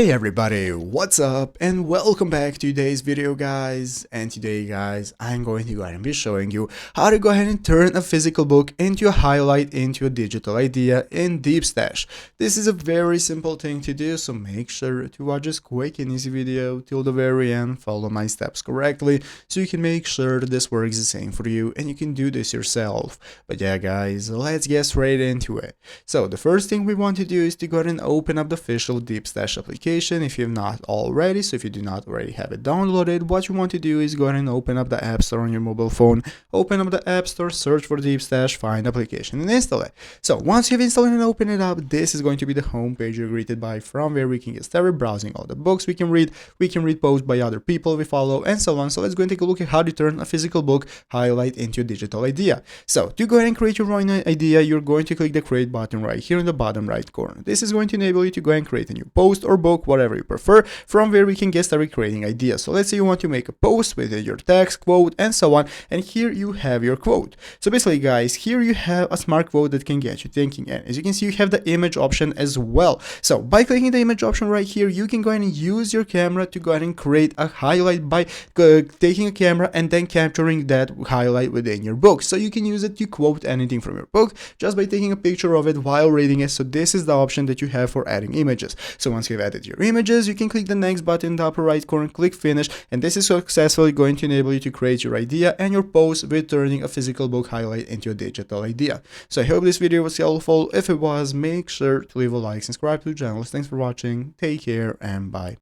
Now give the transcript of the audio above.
Hey everybody, what's up and welcome back to today's video guys. And today guys, I'm going to go ahead and be showing you how to go ahead and turn a physical book into a highlight into a digital idea in Deepstash. This is a very simple thing to do, so make sure to watch this quick and easy video till the very end, follow my steps correctly so you can make sure that this works the same for you and you can do this yourself. But yeah guys, let's get straight into it. So the first thing we want to do is to go ahead and open up the official Deepstash application if you have not already. So if you do not already have it downloaded, what you want to do is go ahead and open up the App Store on your mobile phone, open up the App Store, search for Deepstash, find application and install it. So once you've installed and opened it up, this is going to be the home page you're greeted by, from where we can get started browsing all the books we can read posts by other people we follow and so on. So let's go and take a look at how to turn a physical book highlight into a digital idea. So to go ahead and create your own idea, you're going to click the create button right here in the bottom right corner. This is going to enable you to go and create a new post or book, whatever you prefer, from where we can get started creating ideas. So let's say you want to make a post with your text, quote, and so on, and here you have your quote. So basically guys, here you have a smart quote that can get you thinking, and as you can see you have the image option as well. So by clicking the image option right here, you can go ahead and use your camera to go ahead and create a highlight by taking a camera and then capturing that highlight within your book. So you can use it to quote anything from your book just by taking a picture of it while reading it. So this is the option that you have for adding images. So once you've added your images, you can click the next button in the upper right corner, click finish, and this is successfully going to enable you to create your idea and your post with turning a physical book highlight into a digital idea. So I hope this video was helpful. If it was, make sure to leave a like, subscribe to the channel. Thanks for watching, take care, and bye.